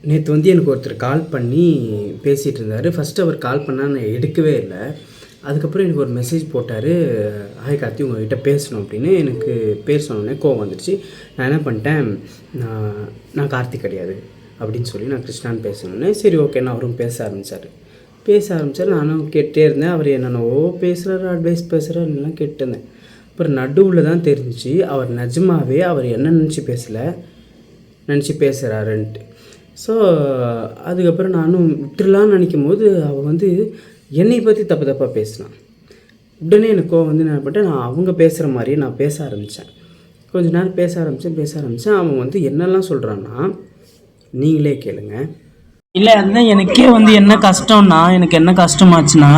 நேற்று வந்து எனக்கு ஒருத்தர் கால் பண்ணி பேசிகிட்டு இருந்தார். ஃபஸ்ட்டு அவர் கால் பண்ணால் நான் எடுக்கவே இல்லை. அதுக்கப்புறம் எனக்கு ஒரு மெசேஜ் போட்டார், ஹாய் கார்த்தி, உங்கள்கிட்ட பேசணும் அப்படின்னு. எனக்கு பேர் சொன்னோடனே கோவம் வந்துடுச்சு. நான் என்ன பண்ணிட்டேன், நான் கார்த்தி கிடையாது அப்படின்னு சொல்லி நான் கிருஷ்ணான்னு பேசணுன்னே, சரி ஓகே, அவரும் பேச ஆரம்பித்தார். நானும் கேட்டே இருந்தேன். அவர் என்னென்னவோ பேசுகிறாரு, அட்வைஸ் பேசுகிறாருலாம் கேட்டுருந்தேன். அப்புறம் நடுவில் தான் தெரிஞ்சிச்சு அவர் நிஜமாகவே அவர் என்ன நினச்சி பேசுகிறாருன்ட்டு. ஸோ அதுக்கப்புறம் நானும் விட்டுலான்னு நினைக்கும் போது அவள் வந்து என்னை பற்றி தப்பாக பேசினான். உடனே எனக்கு வந்து நான் பண்ணிட்டேன், நான் அவங்க பேசுகிற மாதிரியே நான் பேச ஆரம்பித்தேன். கொஞ்ச நேரம் பேச ஆரம்பித்தேன். அவன் வந்து என்னெல்லாம் சொல்கிறான்னா நீங்களே கேளுங்க. இல்லை, அதுதான் எனக்கே வந்து எனக்கு என்ன கஷ்டமாச்சுன்னா,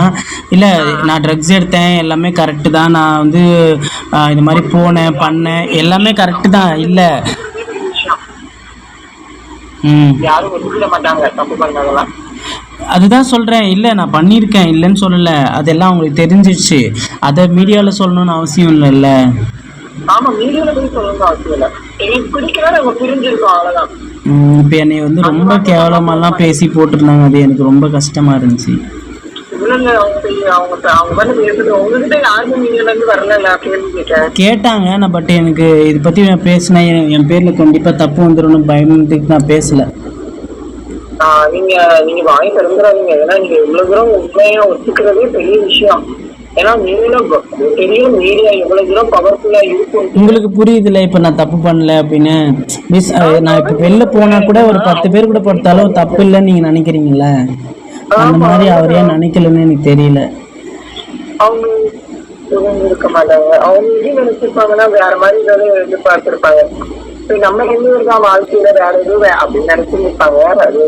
இல்லை நான் ட்ரக்ஸ் எடுத்தேன், எல்லாமே கரெக்டு தான். நான் வந்து இது மாதிரி பண்ணேன் எல்லாமே கரெக்டு தான். இல்லை அதுதான் சொல்கிறேன். இல்லை நான் பண்ணியிருக்கேன், இல்லைன்னு சொல்லலை. அதெல்லாம் அவங்களுக்கு தெரிஞ்சிடுச்சு. அதை மீடியாவில் சொல்லணும்னு அவசியம் இல்லைல்ல. இப்போ என்னை வந்து ரொம்ப கேவலமாலாம் பேசி போட்டிருந்தாங்க. அது எனக்கு ரொம்ப கஷ்டமாக இருந்துச்சு. கேட்டாங்க நான், பட் எனக்கு இதை பற்றி நான் பேசினேன், என் பேரில் கண்டிப்பாக தப்பு வந்துடும் பயந்துட்டு நான் பேசலை. நீங்க வாங்கி திறந்துடாதீங்க. ஏன்னா நீங்க இவ்வளவு தூரம் உண்மையா ஒத்துக்கிறதே பெரிய விஷயம். ஏன்னா தெரியும் மீடியா எவ்வளவு தூரம் பவர்ஃபுல்லா இருக்கும். உங்களுக்கு புரியுதுல்ல, இப்ப நான் தப்பு பண்ணல அப்படின்னு. நான் இப்ப வெளில போனா கூட ஒரு 10 பேர் கூட படுத்தாலும் தப்பு இல்லைன்னு நீங்க நினைக்கிறீங்கல்ல, அந்த மாதிரி அவர் ஏன் நினைக்கலன்னு எனக்கு தெரியல. அவங்க இருக்க மாட்டாங்க. அவங்க எப்படி நினைச்சிருப்பாங்கன்னா வேற மாதிரி ஏதாவது எதிர்பார்த்திருப்பாங்க. நம்ம தான் வாழ்க்கையில வேற எதுவும் அப்படின்னு நினைச்சிருப்பாங்க. அது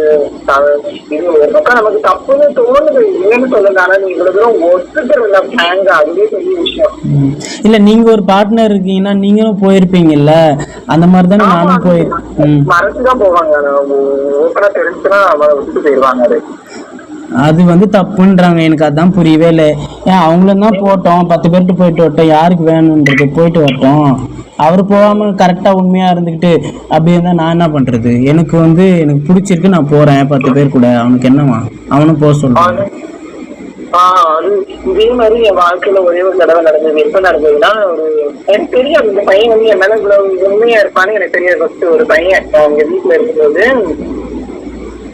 இது ஒரு பக்கம் நமக்கு தப்புன்னு தோணுது, இல்லைன்னு சொல்லுங்க. ஆனா நீ இவ்வளவு தூரம் ஒத்துக்கிறதுல பிளாங்க, அதுவே பெரிய விஷயம். இல்ல, நீங்க ஒரு பார்ட்னர் இருக்கீங்கன்னா நீங்களும் போயிருப்பீங்கல்ல, அந்த மாதிரிதானே நானும் போயிருக்கேன். மறைச்சுதான் போவாங்க, ஓப்பனா தெரிஞ்சுன்னா விட்டுட்டு போயிருவாங்க. அது வந்து தப்புன்றாங்க. எனக்கு அதான் புரியவே இல்லை. ஏன் அவங்களும் தான் போட்டோம், 10 பேர்கிட்ட போயிட்டு வரட்டும், யாருக்கு வேணுன்றது போயிட்டு வரட்டும். அவர் போகாம கரெக்டா உண்மையா இருந்துக்கிட்டு அப்படி இருந்தா நான் என்ன பண்றது? எனக்கு பிடிச்சிருக்கு, நான் போறேன் 10 பேர் கூட. அவனுக்கு என்னவா, அவனும் போக சொல்றான். இதே மாதிரி என் வாழ்க்கையில ஒரே ஒரு தடவை நடந்தது. எப்ப நடந்ததுன்னா, எனக்கு தெரியாது இந்த பையன் வந்து என் மேல இவ்வளவு உண்மையா இருப்பான்னு எனக்கு தெரியாது. ஃபர்ஸ்ட் ஒரு பையன் அவங்க வீட்டுல இருக்கும்போது,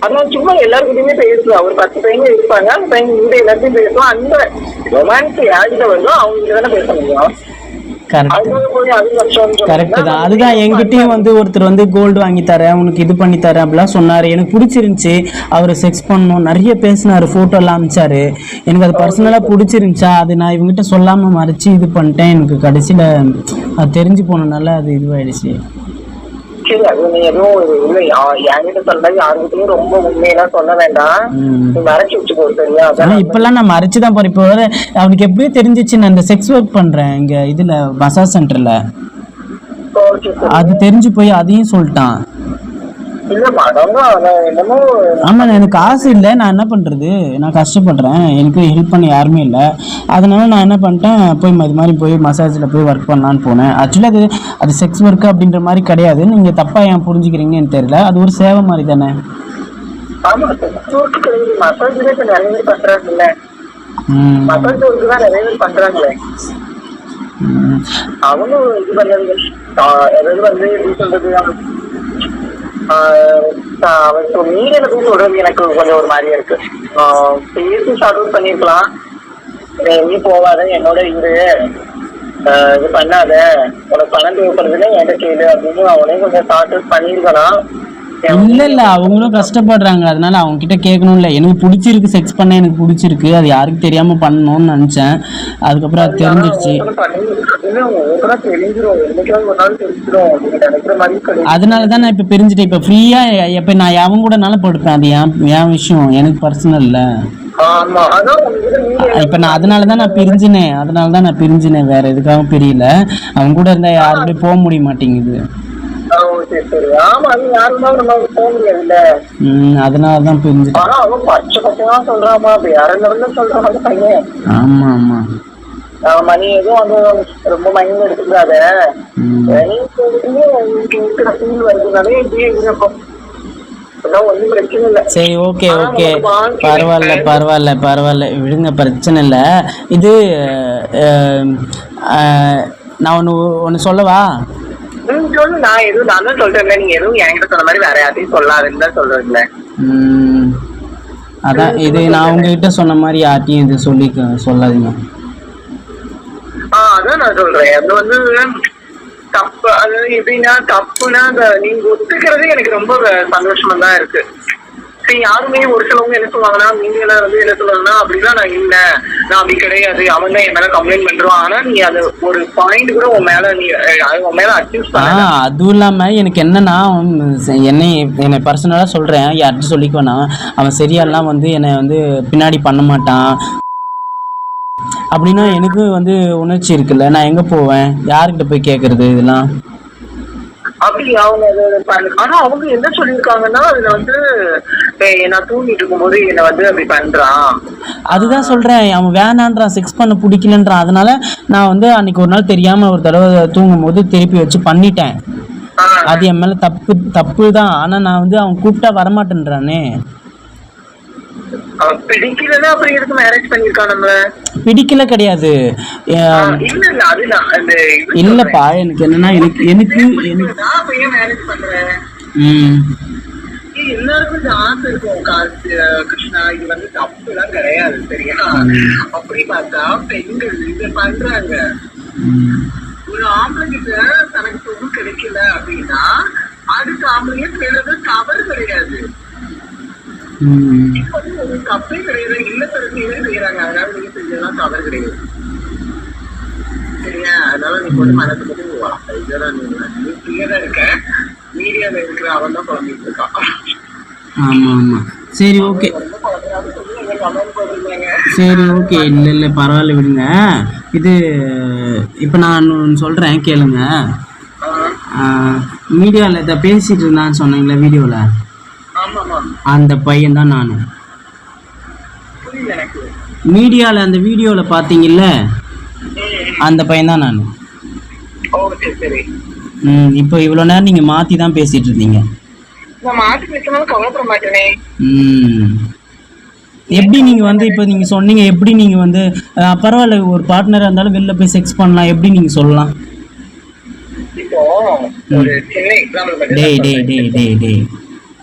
அதனால சும்மா எல்லாருக்கிட்டையுமே பேசுவோம். ஒரு 10 பையங்க இருப்பாங்க, அந்த பையன் இந்த எல்லாத்தையும் பேசுவோம். அந்த ரொமான்ஸ் யாருக்கிட்ட வருதோ அவங்க தானே பேச முடியும். கரெக்ட் தான். அதுதான் என்கிட்டயும் வந்து ஒருத்தர் வந்து கோல்டு வாங்கி தரேன், உனக்கு இது பண்ணி தரேன் அப்படிலாம் சொன்னாரு. எனக்கு பிடிச்சிருந்துச்சு. அவர் செக்ஸ் பண்ணணும் நிறைய பேசினாரு, போட்டோ எல்லாம் அமிச்சாரு. எனக்கு அது பர்சனலா பிடிச்சிருந்துச்சா, அது நான் இவங்ககிட்ட சொல்லாம மறைச்சு இது பண்ணிட்டேன். எனக்கு கடைசியில அது தெரிஞ்சு போனனால அது இதுவாயிடுச்சு. சரி, அது நீ எதுவும் இல்லை என்கிட்ட சொன்னா யாருக்கிட்டையும் ரொம்ப உண்மையெல்லாம் சொல்ல வேண்டாம், நீ மறைச்சு வச்சுக்கோ. சரியா? இப்பெல்லாம் நான் மறைச்சுதான் போறேன். இப்போ அவனுக்கு எப்படியும் தெரிஞ்சிச்சு நான் இந்த செக்ஸ் ஒர்க் பண்றேன் இங்க இதுல மசாஜ் சென்டர்ல. அது தெரிஞ்சு போய் அதையும் சொல்லிட்டான். ஆமா, எனக்கு காசு இல்லை, நான் என்ன பண்றது? நான் கஷ்டப்படுறேன், எனக்கு ஹெல்ப் பண்ண யாருமே இல்லை. அதனால நான் என்ன பண்ணிட்டேன், போய் இது மாதிரி போய் மசாஜில் போய் ஒர்க் பண்ணலான்னு போனேன். ஆக்சுவலி அது செக்ஸ் ஒர்க் அப்படின்ற மாதிரி கிடையாது. நீங்கள் தப்பா ஏன் புரிஞ்சுக்கிறீங்கன்னு தெரியல. அது ஒரு சேவை மாதிரி தானே. அவனும் இது பண்ணது வந்து எப்படி சொல்றது, மீடியில போய் சொல்றது எனக்கு கொஞ்சம் ஒரு மாதிரியா இருக்கு. பேசி ஷார்ட் அவுட் பண்ணிருக்கலாம். நீ போவாத, என்னோட இரு, இது பண்ணாத, உனக்கு பணம் தேவைப்படுறதுல என்கிட்ட கேளு அப்படின்னு அவனையும் கொஞ்சம் ஷார்ட் அவுட் பண்ணிருக்கலாம். இல்ல அவங்களும் கஷ்டப்படுறாங்க, அதனால அவங்க கிட்ட கேட்கணும்ல. எனக்கு பிடிச்சிருக்கு, செக்ஸ் பண்ண எனக்கு பிடிச்சிருக்கு, அது யாருக்கு தெரியாம பண்ணணும்னு நினைச்சேன். அதுக்கப்புறம் அது தெரிஞ்சிருச்சு. அதனாலதான் நான் இப்ப பிரிஞ்சுட்டேன். இப்ப ஃப்ரீயா எப்ப நான் அவங்க கூடனாலும் படுப்பேன். அது என் விஷயம், எனக்கு பர்சனல் இல்ல. இப்ப நான் அதனாலதான் நான் பிரிஞ்சினேன். வேற எதுக்காகவும் பிரியல. அவங்க கூட இருந்தா யாருடைய போக முடிய மாட்டேங்குது. அதனாலதான் பிரிஞ்சு. ஆமா ஆமா, மணி எதுவும் வந்து ரொம்ப மைண்ட் எடுத்துக்காத. வருதுனாலே இப்படியே இருக்கும். அதான் ஒண்ணும் பிரச்சனை இல்ல. சரி ஓகே ஆனா ஓகே, நமக்கு வாழ்க்கை பரவாயில்ல பரவாயில்ல பரவாயில்ல விடுங்க, பிரச்சனை இல்லை. இது நான் ஒன்று சொல்லவா? சொல்லு. நான் தான் சொல்றேன், நீங்க எதுவும் என்கிட்ட சொன்ன மாதிரி வேற யார்ட்டையும் சொல்லாதுன்னு தான் சொல்றேன்ல. அதான் இது நான் உங்ககிட்ட சொன்ன மாதிரி யார்ட்டையும் இது சொல்லாதீங்க. அதான் நான் சொல்றேன், அது வந்து தப்பு. அது எப்படின்னா தப்புனா நீங்க ஒத்துக்கிறதே எனக்கு ரொம்ப சந்தோஷமா தான் இருக்கு. யாருமே ஒரு சிலவங்க என்ன சொல்லுவாங்கன்னா, நீங்க வந்து என்ன சொல்லுவாங்கன்னா, அப்படின்னா நான் இல்ல, நான் அப்படி கிடையாது, அவன் தான் என் மேல கம்ப்ளைண்ட் பண்றான். ஆனா நீ அது ஒரு பாயிண்ட் கூட உன் மேல அக்யூஸ் பண்ண. அதுவும் இல்லாம எனக்கு என்னன்னா, என்னை பர்சனலா சொல்றேன், யார்கிட்ட சொல்லிக்குவேன்னா, அவன் சரியாலாம் வந்து என்னை வந்து பின்னாடி பண்ண மாட்டான் அப்படின்னா எனக்கு வந்து உணர்ச்சி இருக்குல்ல, நான் எங்க போவேன், யாருக்கிட்ட போய் கேட்கறது இதெல்லாம்? அப்படி அவங்க ஆனா அவங்க என்ன சொல்லியிருக்காங்கன்னா, அதுல வந்து நான் தூங்கிட்டு இருக்கும்போது என்ன வந்து அப்படி பண்றான். அதுதான் சொல்றேன், அவன் வேணான்றான், செக்ஸ் பண்ண பிடிக்கலன்றான். அதனால நான் வந்து அன்னைக்கு ஒரு நாள் தெரியாம ஒரு தடவை தூங்கும் போது திருப்பி வச்சு பண்ணிட்டேன். அது என் மேல தப்பு தான். ஆனா நான் வந்து அவன் கூப்பிட்டா வரமாட்டேன்றானே. பிடிக்கலன்னா அப்புறம் எதுக்கு மேரேஜ் பண்ணிருக்கான்? நம்ம பிடிக்கல கிடையாது, இல்லப்பா. எனக்கு என்னன்னா, எனக்கு மேரேஜ் பண்றேன். எல்லாருக்கும் ஆசை இருக்கும் கிருஷ்ணா, இது வந்து தப்புலாம் கிடையாது, சரியா? அப்படி பார்த்தா பெண்கள் இத பண்றாங்க. ஒரு ஆம்பளை கிட்ட தனக்கு பொண்ணு கிடைக்கல அப்படின்னா அதுக்கு ஆம்பளையே செய்யறது தவறு கிடையாது. இப்ப வந்து ஒரு தப்பே கிடையாது, இல்லத்தரத்தையே செய்யறாங்க. அதனால நீங்க செஞ்சதெல்லாம் தவறு கிடையாது, சரியா? அதனால நீ கொண்டு மனசு பத்தி இதெல்லாம் நீ கிளியரா இருக்க. மீடியால இருக்கிற அவன் தான் குழம்பிட்டு இருக்கான். ஆமா ஆமா, சரி ஓகே சரி ஓகே, இல்லை பரவாயில்ல விடுங்க. இது இப்போ நான் சொல்கிறேன் கேளுங்க. மீடியாவில் இதை பேசிகிட்டு இருந்தான்னு சொன்னீங்களே வீடியோவில், அந்த பையன் தான் நான். மீடியாவில் அந்த வீடியோவில் பார்த்தீங்கல்ல, அந்த பையன் தான் நான். இப்போ இவ்வளோ நேரம் நீங்கள் மாற்றி தான் பேசிகிட்டு இருந்தீங்க. எப்படி நீங்க வந்து இப்போ நீங்க சொன்னீங்க, எப்படி நீங்க வந்து பரவாயில்ல ஒரு பார்ட்னரா இருந்தாலும் வெளில போய் செக்ஸ் பண்ணலாம், எப்படி நீங்க சொல்லலாம்? டேய் டேய் டேய் டேய் டேய்,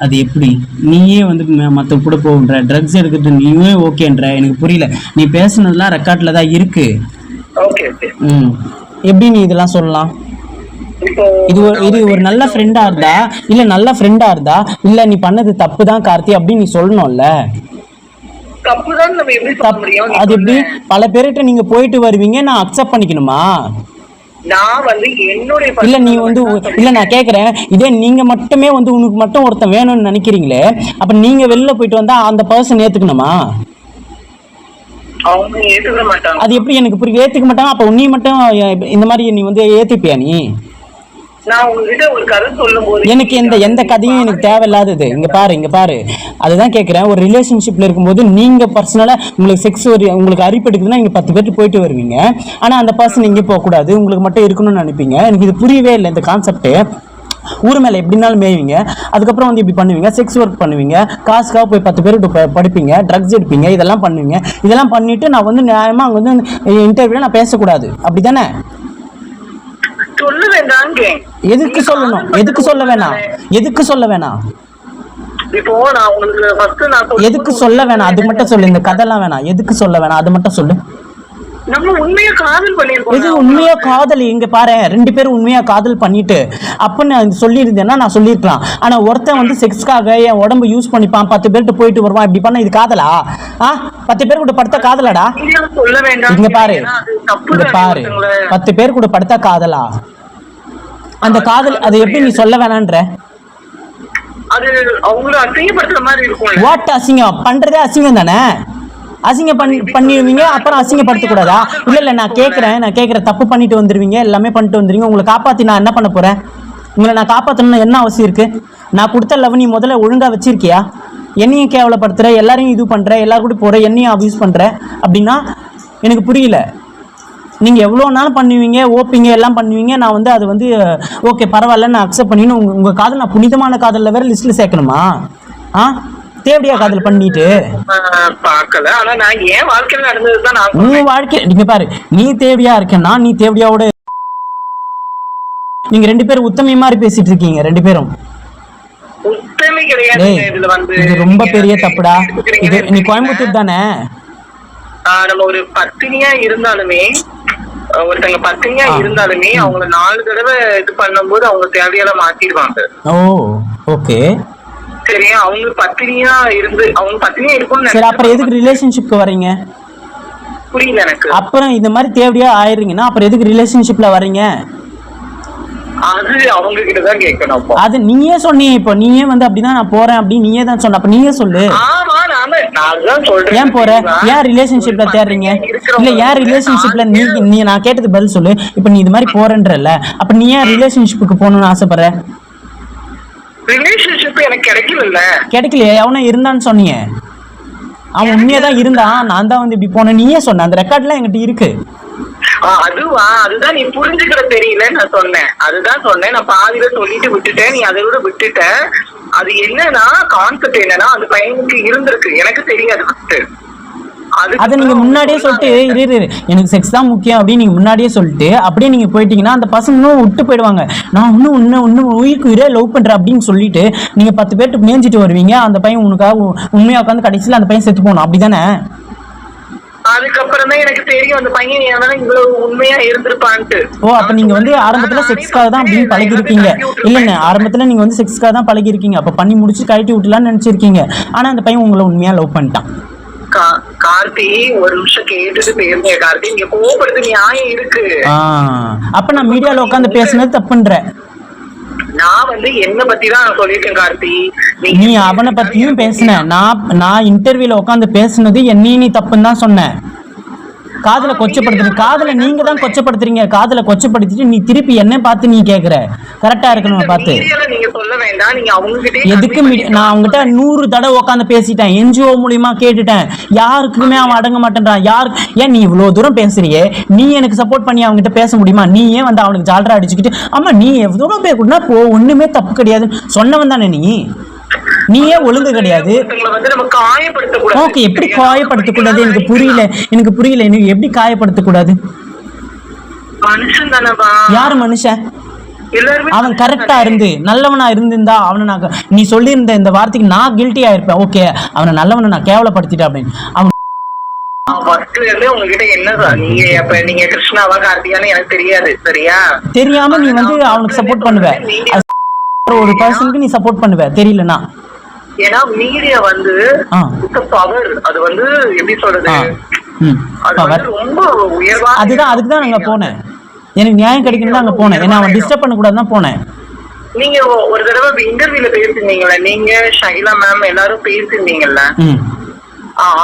அது எப்படி நீயே வந்து மற்ற கூட போகுன்ற, ட்ரக்ஸ் எடுத்துட்டு நீயே ஓகேன்ற? எனக்கு புரியல, நீ பேசுனதுலாம் ரெக்கார்ட்ல தான் இருக்கு. எப்படி நீ இதெல்லாம் சொல்லலாம்? இது ஒரு நல்ல ஃப்ரெண்டா இருந்தா, இல்ல நல்ல ஃப்ரெண்டா இருந்தா, இல்ல நீ பண்ணது தப்பு தான் கார்த்தி அப்படின்னு நீ சொல்லணும்ல. அது எப்படி பல பேர்கிட்ட நீங்க போயிட்டு வருவீங்க, நான் அக்செப்ட் பண்ணிக்கணுமா? இல்ல நீ வந்து இல்ல நான் கேக்குறேன், இதே நீங்க மட்டுமே வந்து உனக்கு மட்டும் ஒருத்தன் வேணும்னு நினைக்கிறீங்களே, அப்ப நீங்க வெளில போயிட்டு வந்தா அந்த பர்சன் ஏத்துக்கணுமா? அது எப்படி எனக்கு புரிய? ஏத்துக்க மாட்டாங்க. அப்ப நீ மட்டும் இந்த மாதிரி நீ வந்து ஏத்துப்பியா? நீ எனக்கு எந்த கதையும் எனக்கு தேவையில்லாதது. இங்க பாரு அதுதான் கேட்கிறேன். ஒரு ரிலேஷன்ஷிப்ல இருக்கும்போது நீங்க பர்சனலா உங்களுக்கு செக்ஸ் உங்களுக்கு அரிப்பெடுக்குதுன்னா நீங்க 10 பேருக்கு போயிட்டு வருவீங்க. ஆனா அந்த பர்சன் இங்கே போக கூடாது, உங்களுக்கு மட்டும் இருக்கணும்னு நினைப்பீங்க. எனக்கு இது புரியவே இல்லை இந்த கான்செப்ட். ஊர் மேல எப்படினாலும் மேய்வீங்க, அதுக்கப்புறம் வந்து இப்படி பண்ணுவீங்க, செக்ஸ் ஒர்க் பண்ணுவீங்க, காசுக்காக போய் 10 பேருக்கு படிப்பீங்க, ட்ரக்ஸ் எடுப்பீங்க, இதெல்லாம் பண்ணுவீங்க. இதெல்லாம் பண்ணிட்டு நான் வந்து நியாயமா அங்க வந்து இன்டர்வியூல நான் பேசக்கூடாது, அப்படித்தானே? எதுக்கு சொல்லணும்? எதுக்கு சொல்ல வேணாம்? எதுக்கு சொல்ல வேணாம்? எதுக்கு சொல்ல வேணாம்? அது மட்டும் சொல்லு. இந்த கதைலாம் வேணாம், எதுக்கு சொல்ல வேணாம் அது மட்டும் சொல்லு. இது உண்மையா காதல்? இங்க பாரு, 2 பேரும் உண்மையா காதல் பண்ணிட்டு அப்படின்னு சொல்லி இருந்தேன்னா நான் சொல்லியிருக்கலாம். ஆனா ஒருத்தன் வந்து செக்ஸ்க்காக என் உடம்பு யூஸ் பண்ணிப்பான், 10 பேர்கிட்ட போயிட்டு வருவான், இப்படி பண்ண இது காதலா? 10 பேர் கூட படுத்தா காதலாடா? இங்க பாரு 10 பேர் கூட படுத்தா காதலா? அந்த காதல் அது எப்படி நீ சொல்ல வேணான்ற? வாட் அசிங்கம் பண்றதே அசிங்கம் தானே? அசிங்கம் பண்ணிடுவீங்க, அப்புறம் அசிங்கப்படுத்த கூடாதா? இல்ல நான் கேட்கறேன் தப்பு பண்ணிட்டு வந்துருவீங்க, எல்லாமே பண்ணிட்டு வந்துருவீங்க. உங்களை காப்பாத்தி நான் என்ன பண்ண போறேன்? உங்களை நான் காப்பாற்றணும்னு என்ன அவசியம் இருக்கு? நான் கொடுத்த லவ் நீ முதல்ல ஒழுங்கா வச்சிருக்கியா? என்னையும் கேவலப்படுத்துற, எல்லாரையும் இது பண்ற, எல்லாரும் கூட போற, என்னையும் அபியூஸ் பண்ற அப்படின்னா எனக்கு புரியல. நீங்கள் எவ்வளோ நாள் பண்ணுவீங்க, ஓப்பீங்க, எல்லாம் பண்ணுவீங்க. நான் வந்து அது வந்து ஓகே பரவாயில்ல நான் அக்செப்ட் பண்ணின்னு உங்கள் காதல் நான் புனிதமான காதலில் வேறு லிஸ்ட்டில் சேர்க்கணுமா? தேவடியா காதல் பண்ணிட்டு பாக்கல. ஆனா நான் என் வாழ்க்கையில நடந்ததுதான் நான் உன் வாழ்க்கை நீங்க பாரு, நீ தேவடியா இருக்கேன்னா நீ தேவடியாவோட நீங்க 2 பேரும் உத்தமி மாதிரி பேசிட்டு இருக்கீங்க 2 பேரும். உத்தமி கிடையாது இதுல வந்து. இது ரொம்ப பெரிய தப்புடா. இது நீ கோயம்புத்தூர் தானே? நம்ம ஒரு பத்தினியா இருந்தாலுமே, ஒருத்தங்க பத்தினியா இருந்தாலுமே அவங்கள 4 தடவை இது பண்ணும்போது அவங்க தேவையால மாத்திடுவாங்க. ஓ ஓகே சரியா? அவங்க பத்தினியா இருக்கும்னு. சரி, அப்புறம் எதுக்கு ரிலேஷன்ஷிப்க்கு வரீங்க? புரியல எனக்கு. அப்புறம் இந்த மாதிரி தேவடியா ஆயிடுறீங்கன்னா அப்புறம் எதுக்கு ரிலேஷன்ஷிப்ல வரீங்க? அது அவங்க கிட்டதான் கேட்கணும். அது நீயே சொன்னீங்க. இப்போ நீயே வந்து அப்படிதான் நான் போறேன் அப்படின்னு நீயே தான் சொன்ன. அப்ப நீயே சொல்லு. ஏன் போற? ஏன் ரிலேஷன்ஷிப்ல தேடுறீங்க? இல்ல ஏன் ரிலேஷன்ஷிப்ல நீ நான் கேட்டது பதில் சொல்லு. இப்ப நீ இது மாதிரி போறேன்றல, அப்ப நீ ஏன் ரிலேஷன்ஷிப்புக்கு போகணும்னு ஆசைப்படுற? ரிலேஷன்ஷிப் எனக்கு கிடைக்கலையே. எவனோ இருந்தான்னு சொன்னீங்க. அவன் உண்மையா தான் இருந்தான். நான் தான் வந்து இப்படி போனேன் நீயே சொன்ன. அந்த ரெக்கார்ட்லாம் என்கிட்ட இருக்கு. அதுதான் நீ புரிஞ்சுக்கிற தெரியல நான் சொன்னேன். அதுதான் சொன்னேன். நான் பாதியில சொல்லிட்டு விட்டுட்டேன். நீ அதை விட விட்டுட்ட. அது என்னன்னா கான்செப்ட் என்னன்னா அந்த பையனுக்கு இருந்திருக்கு, எனக்கு தெரியாது. அதை நீங்க முன்னாடியே சொல்லிட்டு இரு எனக்கு செக்ஸ் தான் முக்கியம் அப்படின்னு நீங்க முன்னாடியே சொல்லிட்டு அப்படியே நீங்க போயிட்டீங்கன்னா அந்த பசங்களும் விட்டு போயிடுவாங்க. நான் இன்னும் உயிருக்கு உயிரே லவ் பண்றேன் அப்படின்னு சொல்லிட்டு நீங்க 10 பேர்ட்டு மேய்ஞ்சிட்டு வருவீங்க. அந்த பையன் உனக்காக உண்மையா உட்காந்து கடைசியில் அந்த பையன் செத்து போகணும். அப்படிதானே? அதுக்கப்புறம் தான் எனக்கு தெரியும் அந்த பையன் இவ்வளவு உண்மையா இருந்திருப்பான்ட்டு. ஓ, அப்ப நீங்க வந்து ஆரம்பத்துல செக்ஸ்க்காக தான் அப்படின்னு பழகி இருக்கீங்க. இல்லைங்க, ஆரம்பத்துல நீங்க வந்து செக்ஸ்க்காக தான் பழகி இருக்கீங்க. அப்ப பண்ணி முடிச்சு கழட்டி விட்டுலான்னு நினைச்சிருக்கீங்க. ஆனா அந்த பையன் உங்களை உண்மையா லவ் பண்ணிட்டான். கார்த்தி, ஒரு நிமிஷம் கேட்டுட்டு பேருங்க கார்த்தி. நீங்க கோபப்படுத்து நியாயம் இருக்கு. அப்ப நான் மீடியால உட்காந்து பேசுனது தப்புன்ற. நான் வந்து என்ன பத்தி தான் சொல்லிருக்கேன் கார்த்தி. நீ அவனை பத்தியும் பேசின. நான் இன்டர்வியூல உட்காந்து பேசுனது என்னையும் நீ தப்புன்னு தான் சொன்னேன். காதல கொச்சப்படுத்துறீங்க. காதல நீங்க தான் கொச்சப்படுத்துறீங்க. காதல கொச்சப்படுத்திட்டு நீ திருப்பி என்ன பார்த்து நீ கேக்குற. கரெக்டா இருக்கணும் பார்த்து. எதுக்கு நான் அவங்ககிட்ட 100 தடவை உட்காந்து பேசிட்டேன். NGO மூலியமா கேட்டுட்டேன். யாருக்குமே அவன் அடங்க மாட்டேன்றான். ஏன் நீ இவ்வளவு தூரம் பேசுறியே, நீ எனக்கு சப்போர்ட் பண்ணி அவங்ககிட்ட பேச முடியுமா? நீ ஏன் வந்து அவனுக்கு ஜாலரா அடிச்சுக்கிட்டு ஆமா நீ எவ்வளவு பேர் கூடனா போ, ஒண்ணுமே தப்பு கிடையாதுன்னு சொன்னவன் தானே நீயே ஒழுங்கு கிடையாது. ஓகே, எப்படி காயப்படுத்தக்கூடாது? எனக்கு புரியல. எனக்கு எப்படி காயப்படுத்தக்கூடாது? யாரு மனுஷன்? அவன் கரெக்டா இருந்து நல்லவனா இருந்திருந்தா அவனை நீ சொல்லியிருந்த இந்த வார்த்தைக்கு நான் கில்ட்டியா இருப்பேன். ஓகே, அவனை நல்லவனை நான் கேவலப்படுத்திட்டேன் அப்படின்னு. அவன் தெரியாம நீ வந்து அவனுக்கு சப்போர்ட் பண்ணுவ. ஒரு பர்சனுக்கு நீ சப்போர்ட் பண்ணுவ தெரியலனா. ஏன்னா மீடியா வந்து பவர், அது வந்து எப்படி சொல்றது, ரொம்ப உயர்வா. அதுதான் அதுக்குதான் நாங்க போனேன். எனக்கு நியாயம் கிடைக்கணும் தான் அங்க போனேன். ஏன்னா அவன் டிஸ்டர்ப் பண்ண கூடாது தான் போனேன். நீங்க ஒரு தடவை இன்டர்வியூல பேசிருந்தீங்கல்ல, நீங்க ஷைலா மேம் எல்லாரும் பேசிருந்தீங்கல்ல,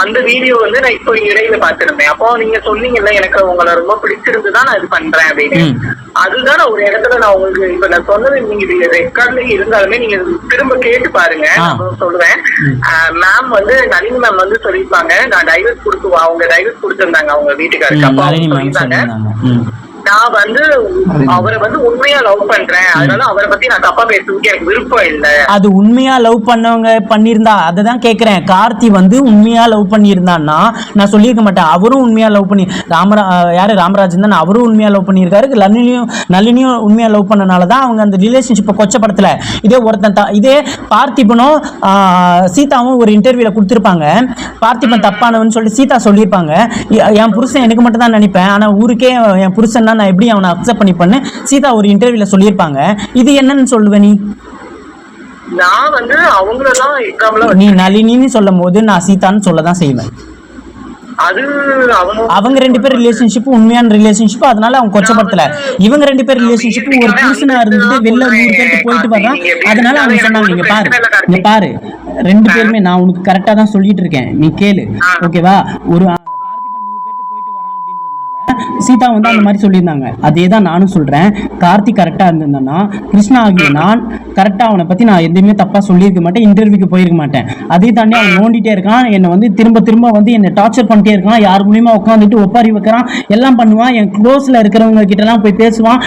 அந்த வீடியோ வந்து நான் இப்போ இடையில பாத்திருந்தேன். அப்போ நீங்க சொன்னீங்கல்ல எனக்கு உங்களை ரொம்ப பிடிச்சிருந்துதான் நான் இது பண்றேன் அப்படின்னு. அதுதான் ஒரு இடத்துல நான் உங்களுக்கு இப்ப நான் சொன்னது நீங்க ரெக்கார்ட்ல இருந்தாலுமே நீங்க திரும்ப கேட்டு பாருங்க. நான் சொல்லுவேன், மேம் வந்து நளினி மேம் வந்து சொல்லியிருப்பாங்க நான் டைவர்ஸ் அவங்க டைவர்ஸ் கொடுத்திருந்தாங்க அவங்க வீட்டுக்காருக்கு. அப்போ சொல்லியிருந்தாங்க நான் வந்து அவரை வந்து உண்மையா லவ் பண்றேன், அதனால அவரை பத்தி நான் தப்பா பேசுறதுக்கு எனக்கு விருப்பம் இல்ல. அது உண்மையா லவ் பண்ணவங்க பண்ணியிருந்தா அததான் கேக்குறேன். கார்த்தி வந்து உண்மையா லவ் பண்ணியிருந்தான்னா நான் சொல்லியிருக்க மாட்டேன். அவரும் உண்மையா லவ் பண்ணி ராமராஜன் தான், அவரும் உண்மையா லவ் பண்ணியிருக்காரு. நளினியும் உண்மையா லவ் பண்ணனாலதான் அவங்க அந்த ரிலேஷன்ஷிப்பை கொச்சப்படுத்தல. இதே பார்த்திபனும் சீதாவும் ஒரு இன்டர்வியூல கொடுத்துருப்பாங்க. பார்த்திபன் தப்பானவன்னு சொல்லிட்டு சீதா சொல்லியிருப்பாங்க, என் புருஷன் எனக்கு மட்டும் தான் நினைப்பேன், ஆனா ஊருக்கே என் புருஷன் நான் எப்படி அவனை அக்செப்ட் பண்ணி பண்ணு சீதா ஒரு இன்டர்வியூல சொல்லியிருப்பாங்க. இது என்னன்னு சொல்லுவ நீ? நான் வந்து அவங்களதான் நீ நளினின்னு சொல்லும் போது நான் சீதான்னு சொல்லதான் செய்வேன். அவங்க 2 பேர் ரிலேஷன்ஷிப் உண்மையான ரிலேஷன்ஷிப், அதனால அவங்க கொச்சப்படுத்தல. இவங்க 2 பேர் ரிலேஷன்ஷிப் ஒரு புருஷனா இருந்துட்டு வெளில 100 பேருக்கு போயிட்டு வர்றான். அதனால அவங்க சொன்னாங்க இங்க பாரு 2 பேருமே நான் உனக்கு கரெக்டா தான் சொல்லிட்டு இருக்கேன், நீ கேளு ஓகேவா. ஒரு சீதா வந்து அந்த மாதிரி சொல்லியிருந்தாங்க. அதே தான் நானும் சொல்கிறேன். கார்த்திக் கரெக்டாக இருந்திருந்தேன்னா கிருஷ்ணா ஆகிய நான் கரெக்டாக அவனை பற்றி நான் எதுவுமே தப்பாக சொல்லியிருக்க மாட்டேன், இன்டர்வியூக்கு போயிருக்க மாட்டேன். அதே தாண்டி அவன் நோண்டிகிட்டே இருக்கான், என்னை வந்து திரும்ப திரும்ப வந்து என்னை டார்ச்சர் பண்ணிட்டே இருக்கான், யார் மூலியமாக உட்காந்துட்டு ஒப்பாரி வைக்கிறான், எல்லாம் பண்ணுவான். என் க்ளோஸில் இருக்கிறவங்க கிட்டலாம் போய் பேசுவான்,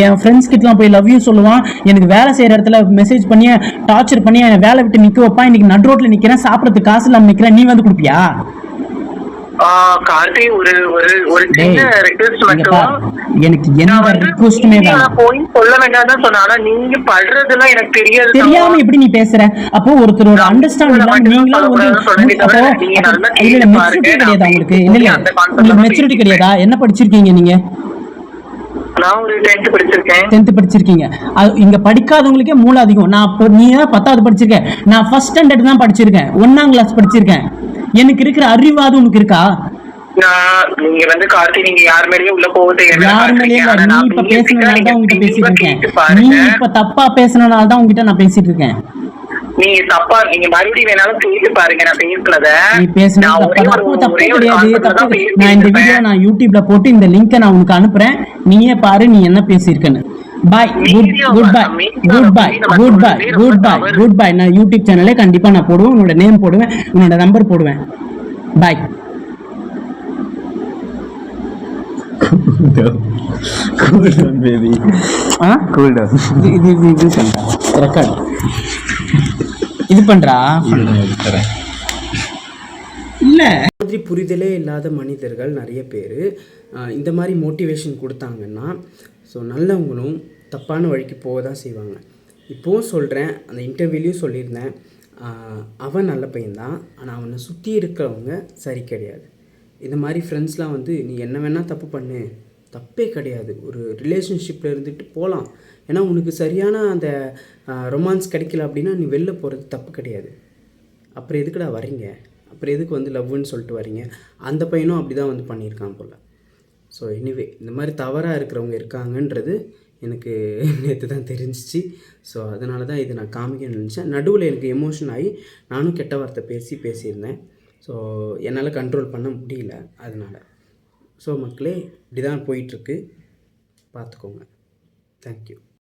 என் ஃப்ரெண்ட்ஸ் கிட்டலாம் போய் லவ் யூ சொல்லுவான், எனக்கு வேலை செய்கிற இடத்துல மெசேஜ் பண்ணி டார்ச்சர் பண்ணி என்னை வேலை விட்டு நிற்க வைப்பான். இன்னைக்கு நடு ரோட்டில் நிற்கிறேன், சாப்பிட்றதுக்கு காசு இல்லாமல் நிற்கிறேன், நீ வந்து கொடுப்பியா? கார்த்தி ஒரு ஒரு ஒரு சின்ன ரிக்வெஸ்ட் மட்டும். எனக்கு எந்த ரிக்வெஸ்ட்டுமே வேணாம். போய் சொல்ல வேண்டாம்னு சொன்னா, ஆனா நீங்க படுறதெல்லாம் எனக்கு தெரியாது. தெரியாம எப்படி நீ பேசுற? அப்போ ஒருத்தரோட அண்டர்ஸ்டாண்டிங் நீங்களும் வந்து இல்ல மெச்சூரிட்டி கிடையாதா உங்களுக்கு? இல்ல உங்களுக்கு மெச்சூரிட்டி கிடையாதா? என்ன படிச்சிருக்கீங்க நீங்க? நான் ஒரு 10th படிச்சிருக்கேன். 10th படிச்சிருக்கீங்க. இங்க படிக்காதவங்களுக்கே மூளை அதிகம். நான் நீ 10வது படிச்சிருக்கேன், நான் ஃபர்ஸ்ட் ஸ்டாண்டர்ட் தான் படிச்சிருக்கேன், 1ஆம் கிளாஸ் படிச்சிருக்கேன். எனக்கு இருக்கிற அறிவாது உனக்கு இருக்கா? நீங்க வந்து கார்த்தி, நீங்க யார் மேலயும் உள்ள போக யார் மேலயும் நீ இப்ப பேசுனனால தான் உங்ககிட்ட பேசிட்டு இருக்கேன். நீ இப்ப தப்பா பேசுனனால தான் உங்ககிட்ட நான் பேசிட்டு இருக்கேன். நீங்க தப்பா, நீங்க மறுபடியும் வேணாலும் கேட்டு பாருங்க நான் பேசுனத. நீ பேசுன தப்பு கிடையாது, தப்பு. நான் இந்த வீடியோ நான் யூடியூப்ல போட்டு இந்த லிங்கை நான் உனக்கு அனுப்புறேன், நீயே பாரு நீ என்ன பேசியிருக்கன்னு. பாய், குட் பாய், குட் பாய், குட் பாய், குட் பாய், குட் பாய். நான் யூடியூப் சேனலே கண்டிப்பா நான் போடுவேன், உன்னோட நேம் போடுவேன், உன்னோட நம்பர் போடுவேன். பாய். Cool down, baby. Cool down. இது பண்றா ரெக்கார்ட், இது பண்றா இல்ல. மாதிரி புரிதலே இல்லாத மனிதர்கள் நிறைய பேர் இந்த மாதிரி மோட்டிவேஷன் கொடுத்தாங்கன்னா ஸோ நல்லவங்களும் தப்பான வழிக்கு போக தான் செய்வாங்க. இப்போவும் சொல்கிறேன், அந்த இன்டர்வியூலையும் சொல்லியிருந்தேன், அவன் நல்ல பையன்தான், ஆனால் அவனை சுற்றி இருக்கிறவங்க சரி கிடையாது. இந்த மாதிரி ஃப்ரெண்ட்ஸ்லாம் வந்து நீ என்ன வேணால் தப்பு பண்ணு, தப்பே கிடையாது, ஒரு ரிலேஷன்ஷிப்பில் இருந்துட்டு போகலாம், ஏன்னா உனக்கு சரியான அந்த ரொமான்ஸ் கிடைக்கல அப்படின்னா நீ வெளில போகிறது தப்பு கிடையாது. அப்புறம் எதுக்குடா வரீங்க, அப்புறம் எதுக்கு வந்து லவ்வுன்னு சொல்லிட்டு வரீங்க? அந்த பையனும் அப்படி தான் வந்து பண்ணியிருக்கான் போல். ஸோ எனிவே இந்த மாதிரி தவறாக இருக்கிறவங்க இருக்காங்கன்றது எனக்கு நேற்று தான் தெரிஞ்சிச்சு. ஸோ அதனால தான் இதை நான் காமிக்கணும்னு நினச்சேன். நடுவில் எனக்கு எமோஷன் ஆகி நானும் கெட்ட வார்த்தை பேசியிருந்தேன். ஸோ என்னால் கண்ட்ரோல் பண்ண முடியல அதனால். ஸோ மக்களே இப்படி தான் போயிட்டுருக்கு, பார்த்துக்கோங்க. தேங்க்யூ.